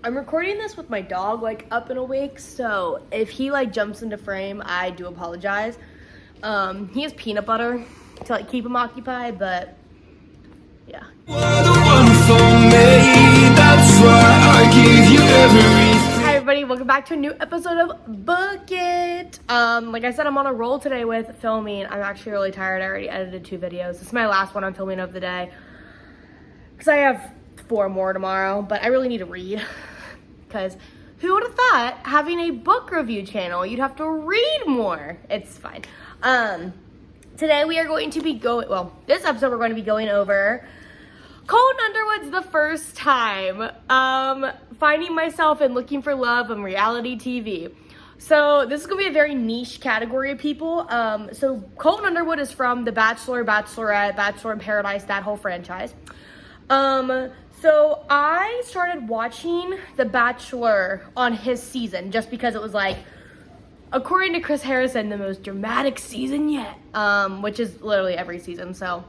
I'm recording this with my dog like up and awake, so if he like jumps into frame, I do apologize. He has peanut butter to like keep him occupied, but yeah. Hi everybody, welcome back to a new episode of Book It. Like I said, I'm on a roll today with filming. I'm actually really tired. I already edited 2 videos. This is my last one I'm filming of the day because I have 4 more tomorrow, but I really need to read because who would have thought having a book review channel you'd have to read more. It's fine. Today we are going to be this episode we're going to be going over Colton Underwood's The First Time, finding myself and looking for love on reality TV. So this is going to be a very niche category of people. So Colton Underwood is from The Bachelor, Bachelorette, Bachelor in Paradise, that whole franchise. So I started watching The Bachelor on his season just because it was like, according to Chris Harrison, the most dramatic season yet, which is literally every season, so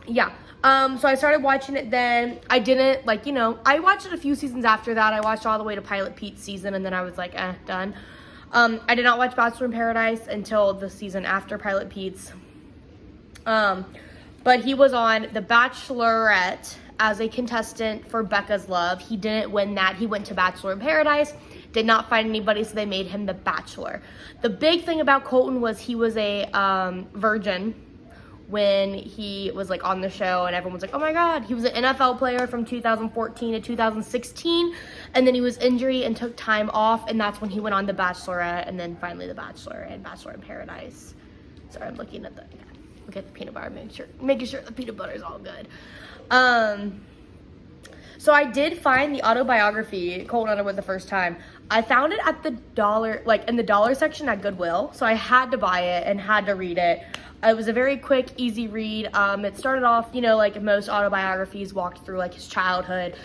yeah. So I started watching it then. I didn't, I watched it a few seasons after that. I watched all the way to Pilot Pete's season, and then I was like, done. I did not watch Bachelor in Paradise until the season after Pilot Pete's. But he was on The Bachelorette as a contestant for Becca's Love. He didn't win that. He went to Bachelor in Paradise, did not find anybody, so they made him The Bachelor. The big thing about Colton was he was a virgin when he was like on the show, and everyone was like, oh my god. He was an NFL player from 2014 to 2016, and then he was injured and took time off, and that's when he went on The Bachelorette, and then finally The Bachelor and Bachelor in Paradise. Sorry, I'm looking at the peanut butter, making sure the peanut butter is all good. So I did find the autobiography, Colton Underwood, The First Time. I found it at the in the dollar section at Goodwill, so I had to buy it and had to read it. It was a very quick, easy read. It started off, like most autobiographies, walked through like his childhood,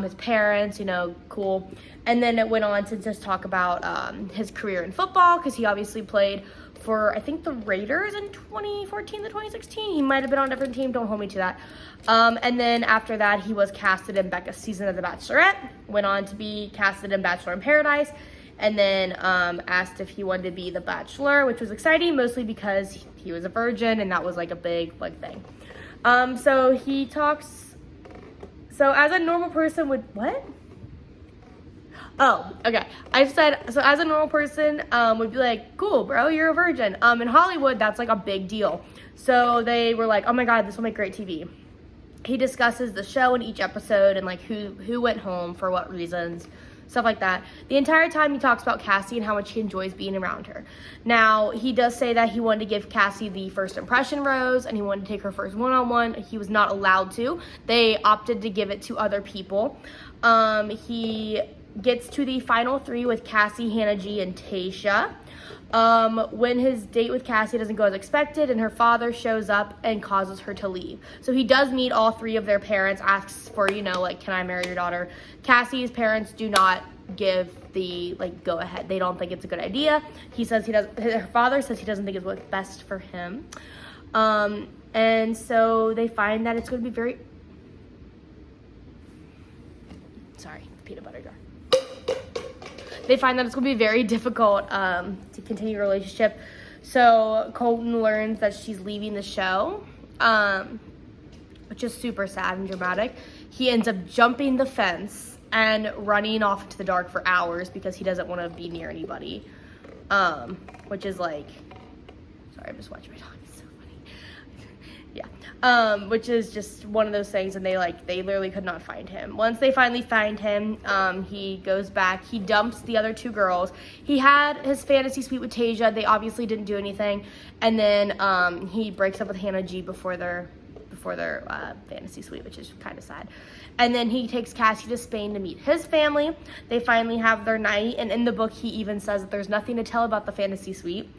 his parents, cool. And then it went on to just talk about his career in football, because he obviously played for, I think, the Raiders in 2014 to 2016. He might have been on a different team, don't hold me to that. And then after that, he was casted in Becca's season of The Bachelorette, went on to be casted in Bachelor in Paradise, and then asked if he wanted to be The Bachelor, which was exciting, mostly because he was a virgin, and that was like a big thing. So he talks, so as a normal person would, what? Oh, okay. I've said, so as a normal person would be like, cool, bro, you're a virgin. In Hollywood, that's like a big deal. So they were like, oh my god, this will make great TV. He discusses the show in each episode and like who went home for what reasons, stuff like that. The entire time he talks about Cassie and how much he enjoys being around her. Now, he does say that he wanted to give Cassie the first impression rose, and he wanted to take her first one-on-one. He was not allowed to. They opted to give it to other people. He gets to the final 3 with Cassie, Hannah G, and Tayshia. When his date with Cassie doesn't go as expected, and her father shows up and causes her to leave. So he does meet all 3 of their parents, asks for, can I marry your daughter? Cassie's parents do not give the, go ahead. They don't think it's a good idea. He says her father says he doesn't think it's what's best for him. And so they find that it's going to be very, sorry, peanut butter jar. They find that it's going to be very difficult to continue a relationship. So Colton learns that she's leaving the show, which is super sad and dramatic. He ends up jumping the fence and running off into the dark for hours because he doesn't want to be near anybody, which is like, sorry, I'm just watching my dog. It's so funny. Yeah, which is just one of those things, and they literally could not find him. Once they finally find him, he goes back, he dumps the other 2 girls. He had his fantasy suite with Tayshia. They obviously didn't do anything, and then he breaks up with Hannah G before their fantasy suite, which is kind of sad. And then he takes Cassie to Spain to meet his family. They finally have their night, and in the book he even says that there's nothing to tell about the fantasy suite.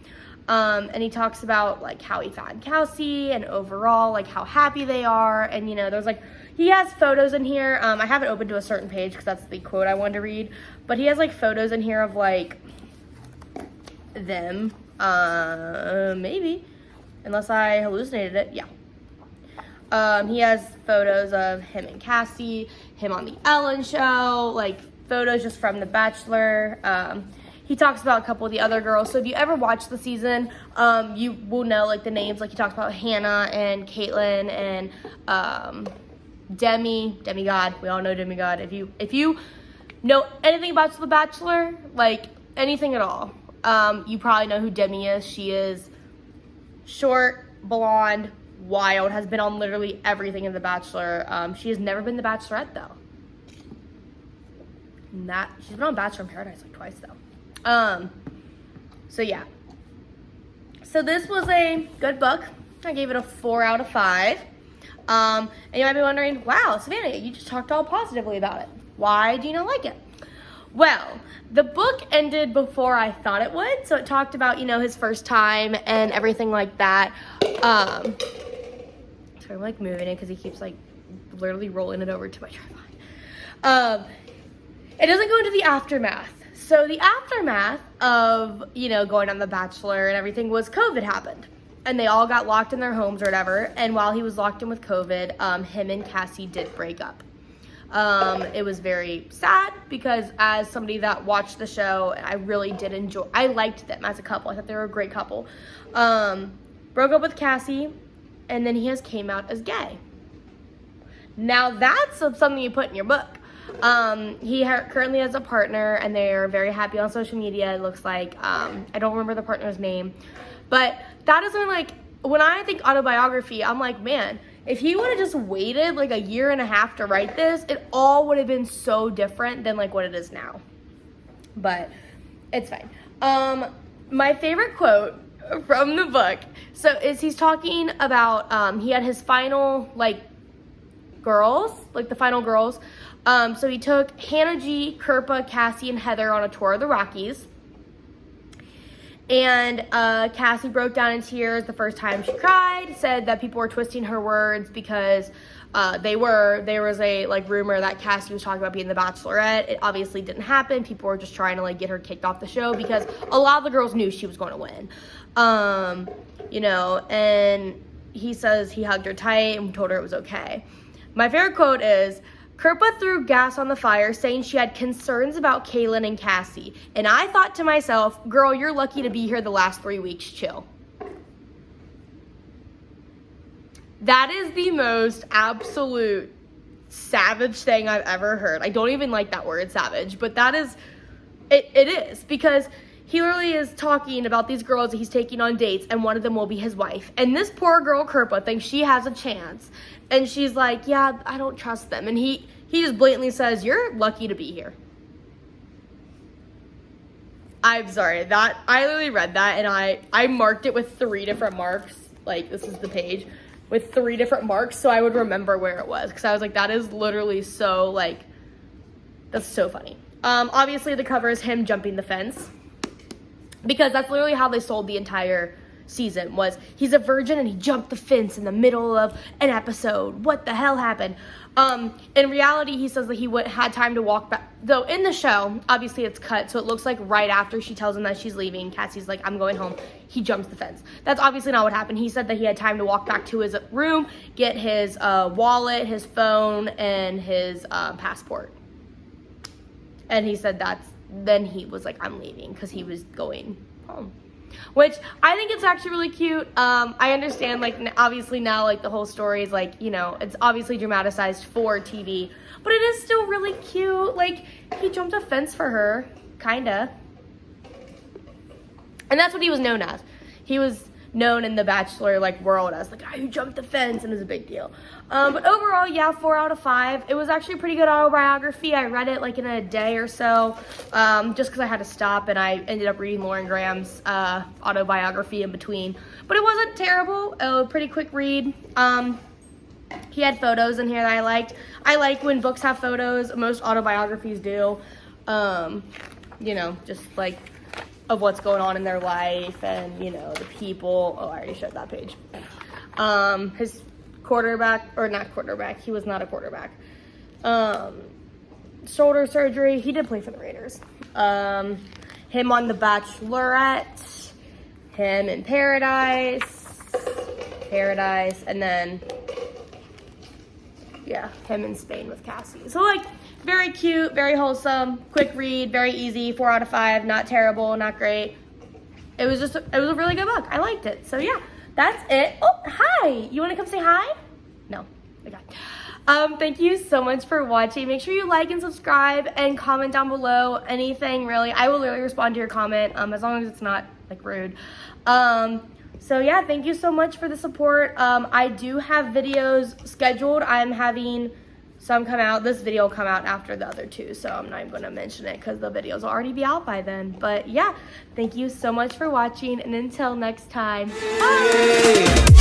And he talks about how he found Cassie and overall how happy they are, and there's he has photos in here. I haven't opened to a certain page because that's the quote I wanted to read, but he has photos in here of them, maybe, unless I hallucinated it. Yeah. He has photos of him and Cassie, him on the Ellen show, like photos just from The Bachelor. He talks about a couple of the other girls. So if you ever watch the season, you will know like the names. Like he talks about Hannah and Caitlin and Demigod. We all know Demigod. If you know anything about The Bachelor, like anything at all, you probably know who Demi is. She is short, blonde, wild, has been on literally everything in The Bachelor. She has never been the Bachelorette though. She's been on Bachelor in Paradise like twice though. So yeah. So this was a good book. I gave it a 4 out of 5. And you might be wondering, wow, Savannah, you just talked all positively about it. Why do you not like it? Well, the book ended before I thought it would. So it talked about, his first time and everything like that. So I'm like moving it because he keeps like literally rolling it over to my tripod. It doesn't go into the aftermath. So the aftermath of, going on The Bachelor and everything was COVID happened. And they all got locked in their homes or whatever. And while he was locked in with COVID, him and Cassie did break up. It was very sad because as somebody that watched the show, I really did I liked them as a couple. I thought they were a great couple. Broke up with Cassie, and then he came out as gay. Now that's something you put in your book. He currently has a partner, and they're very happy on social media, it looks like. I don't remember the partner's name. But that is like, when I think autobiography, I'm like, man, if he would have just waited like a year and a half to write this, it all would have been so different than like what it is now. But it's fine. My favorite quote from the book, is he's talking about, he had his final the final girls. So he took Hannah G, Kirpa, Cassie, and Heather on a tour of the Rockies. And Cassie broke down in tears the first time she cried, said that people were twisting her words because there was a rumor that Cassie was talking about being the Bachelorette. It obviously didn't happen. People were just trying to get her kicked off the show because a lot of the girls knew she was going to win. And he says he hugged her tight and told her it was okay. My favorite quote is, Kirpa threw gas on the fire, saying she had concerns about Kaylin and Cassie. And I thought to myself, girl, you're lucky to be here the last 3 weeks, chill. That is the most absolute savage thing I've ever heard. I don't even like that word, savage, but that is, it is, because he literally is talking about these girls that he's taking on dates, and one of them will be his wife. And this poor girl, Kirpa, thinks she has a chance. And she's like, yeah, I don't trust them. And he just blatantly says, you're lucky to be here. I'm sorry, I literally read that, and I marked it with 3 different marks. This is the page, with 3 different marks, so I would remember where it was. Because I was like, that is literally so, that's so funny. Obviously, the cover is him jumping the fence. Because that's literally how they sold the entire season, was he's a virgin and he jumped the fence in the middle of an episode. What the hell happened? In reality, he says that he had time to walk back. Though in the show, obviously it's cut, so it looks like right after she tells him that she's leaving, Cassie's like, I'm going home. He jumps the fence. That's obviously not what happened. He said that he had time to walk back to his room, get his wallet, his phone, and his passport. And he said then he was like, I'm leaving, because he was going home. Which I think it's actually really cute. I understand, obviously now, the whole story is, it's obviously dramatized for TV. But it is still really cute. He jumped a fence for her, kinda. And that's what he was known as. He was known in the Bachelor, world as the guy who jumped the fence, and is a big deal. But overall, yeah, 4 out of 5. It was actually a pretty good autobiography. I read it, in a day or so, just because I had to stop, and I ended up reading Lauren Graham's autobiography in between. But it wasn't terrible. A pretty quick read. He had photos in here that I liked. I like when books have photos. Most autobiographies do. Just of what's going on in their life, and the people. Oh, I already showed that page. His he was not a quarterback. Shoulder surgery. He did play for the Raiders. Him on The Bachelorette, him in Paradise, and then Yeah, him in Spain with Cassie. So like, very cute, very wholesome, quick read, very easy, 4 out of 5, not terrible, not great. It was a really good book. I liked it. So yeah, that's it. Oh, hi. You want to come say hi? No. Okay. Thank you so much for watching. Make sure you like and subscribe and comment down below anything really. I will literally respond to your comment as long as it's not like rude. So yeah, thank you so much for the support. I do have videos scheduled. I'm having some come out. This video will come out after the other 2, so I'm not even going to mention it because the videos will already be out by then. But yeah, thank you so much for watching, and until next time, bye!